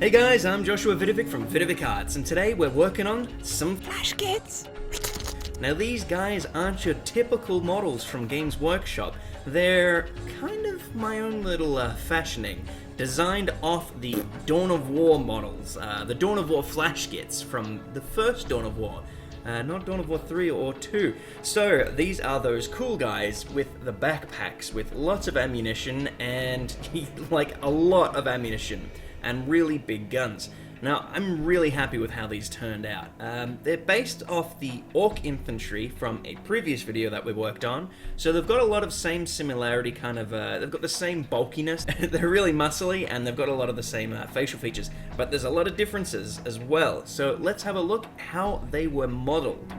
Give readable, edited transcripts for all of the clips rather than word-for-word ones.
Hey guys, I'm Joshua Vidovic from Vidovic Arts, and today we're working on some FlashGitz. Now these guys aren't your typical models from Games Workshop. They're kind of my own little fashioning, designed off the Dawn of War models, the Dawn of War FlashGitz from the first Dawn of War. Not Dawn of War 3 or 2. So, these are those cool guys with the backpacks with lots of ammunition and, like, a lot of ammunition and really big guns. Now, I'm really happy with how these turned out. They're based off the Orc infantry from a previous video that we worked on, so they've got a lot of same similarity, kind of, they've got the same bulkiness, they're really muscly, and they've got a lot of the same facial features, but there's a lot of differences as well. So let's have a look how they were modeled.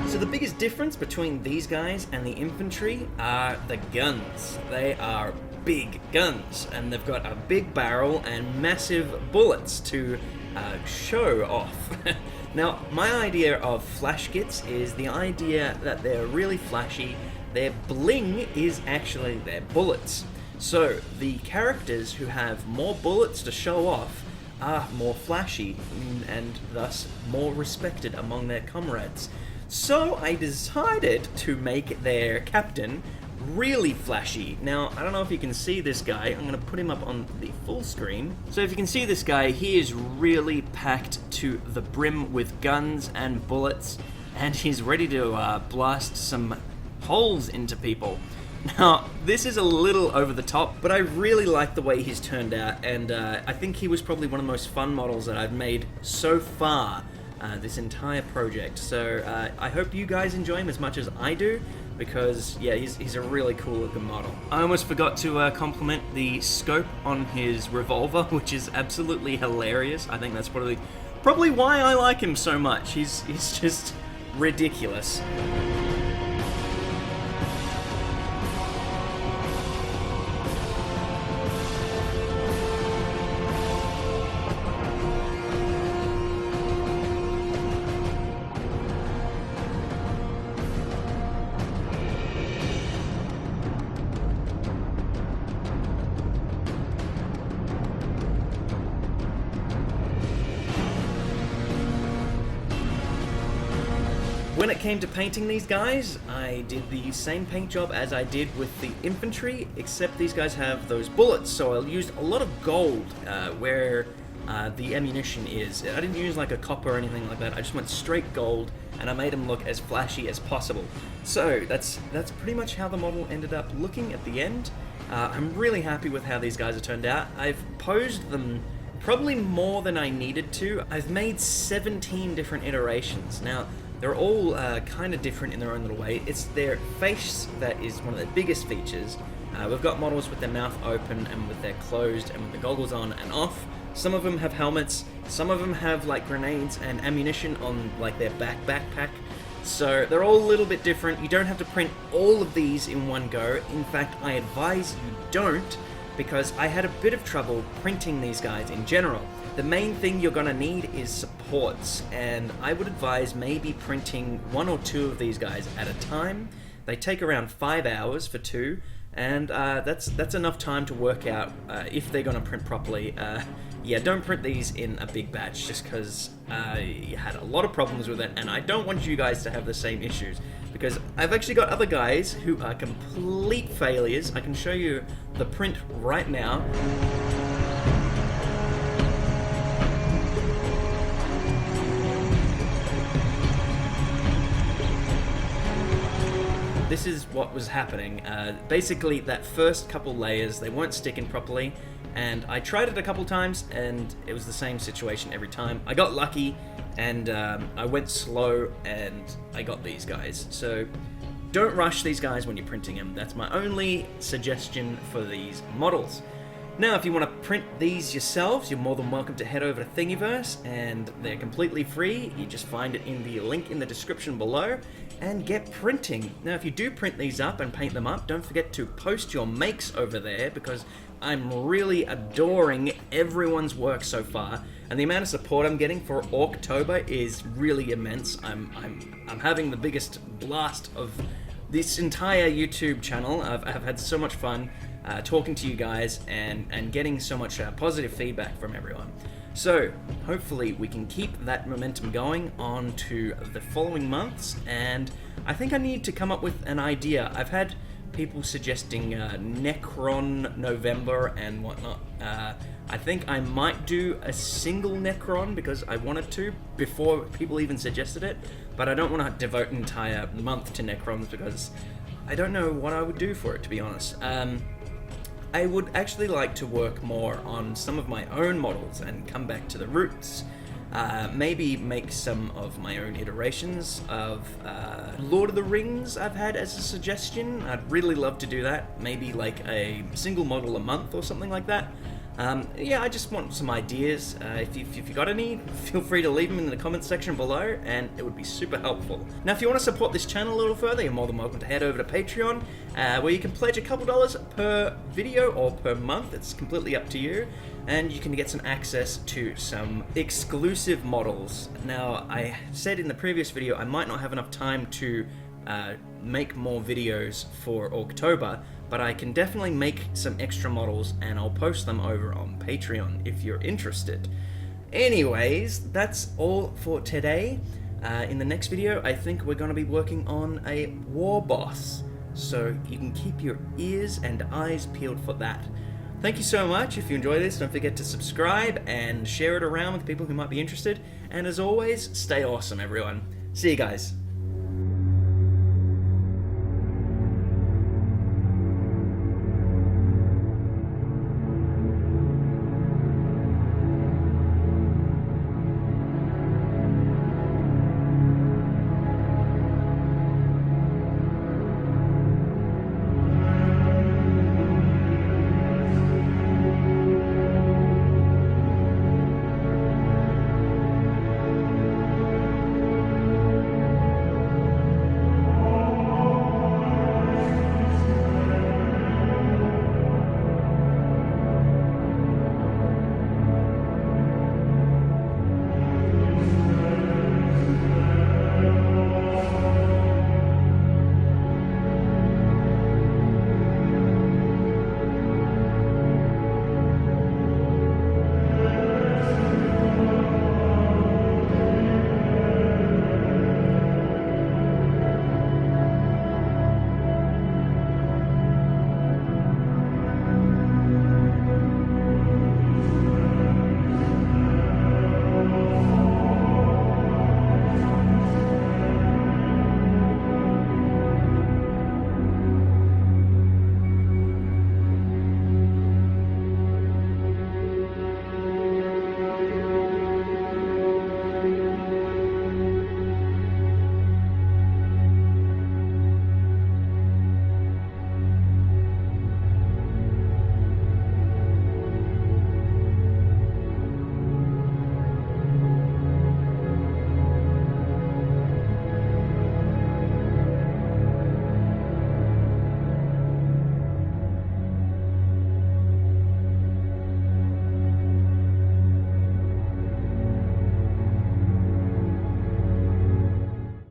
So the biggest difference between these guys and the infantry are the guns. They are big guns, and they've got a big barrel and massive bullets to show off. Now, my idea of FlashGitz is the idea that they're really flashy. Their bling is actually their bullets. So the characters who have more bullets to show off are more flashy and thus more respected among their comrades. So I decided to make their captain really flashy. Now, I don't know if you can see this guy. I'm going to put him up on the full screen. So if you can see this guy, he is really packed to the brim with guns and bullets, and he's ready to blast some holes into people. Now, this is a little over the top, but I really like the way he's turned out, and I think he was probably one of the most fun models that I've made so far. This entire project. So I hope you guys enjoy him as much as I do, because yeah, he's a really cool looking model. I almost forgot to compliment the scope on his revolver, which is absolutely hilarious. I think that's probably why I like him so much. He's just ridiculous. When it came to painting these guys, I did the same paint job as I did with the infantry, except these guys have those bullets, so I used a lot of gold where the ammunition is. I didn't use like a copper or anything like that, I just went straight gold, and I made them look as flashy as possible. So that's pretty much how the model ended up looking at the end. I'm really happy with how these guys have turned out. I've posed them probably more than I needed to. I've made 17 different iterations. Now, they're all kind of different in their own little way. It's their face that is one of their biggest features. We've got models with their mouth open and with their closed and with the goggles on and off. Some of them have helmets. Some of them have like grenades and ammunition on like their backpack. So they're all a little bit different. You don't have to print all of these in one go. In fact, I advise you don't, because I had a bit of trouble printing these guys in general. The main thing you're gonna need is supports, and I would advise maybe printing 1 or 2 of these guys at a time. They take around 5 hours for 2, and that's enough time to work out if they're gonna print properly. Yeah, don't print these in a big batch, just because you had a lot of problems with it, and I don't want you guys to have the same issues, because I've actually got other guys who are complete failures. I can show you the print right now. This is what was happening. Basically, that first couple layers, they weren't sticking properly, and I tried it a couple times, and it was the same situation every time. I got lucky, and I went slow, and I got these guys. So don't rush these guys when you're printing them. That's my only suggestion for these models. Now, if you want to print these yourselves, you're more than welcome to head over to Thingiverse, and they're completely free. You just find it in the link in the description below, and get printing. Now, if you do print these up and paint them up, don't forget to post your makes over there, because I'm really adoring everyone's work so far, and the amount of support I'm getting for Orktober is really immense. I'm having the biggest blast of this entire YouTube channel. I've had so much fun talking to you guys and getting so much positive feedback from everyone. So hopefully we can keep that momentum going on to the following months, and I think I need to come up with an idea. I've had people suggesting Necron November and whatnot. I think I might do a single Necron because I wanted to before people even suggested it, but I don't want to devote an entire month to Necrons because I don't know what I would do for it, to be honest. I would actually like to work more on some of my own models and come back to the roots. Maybe make some of my own iterations of Lord of the Rings I've had as a suggestion. I'd really love to do that. Maybe like a single model a month or something like that. Yeah, I just want some ideas. If you got any, feel free to leave them in the comments section below, and it would be super helpful. Now, if you want to support this channel a little further, you're more than welcome to head over to Patreon, where you can pledge a couple dollars per video or per month. It's completely up to you, and you can get some access to some exclusive models. Now, I said in the previous video I might not have enough time to make more videos for Orktober, but I can definitely make some extra models and I'll post them over on Patreon if you're interested. Anyways, that's all for today. In the next video, I think we're going to be working on a war boss, so you can keep your ears and eyes peeled for that. Thank you so much. If you enjoy this, don't forget to subscribe and share it around with people who might be interested. And as always, stay awesome, everyone. See you guys.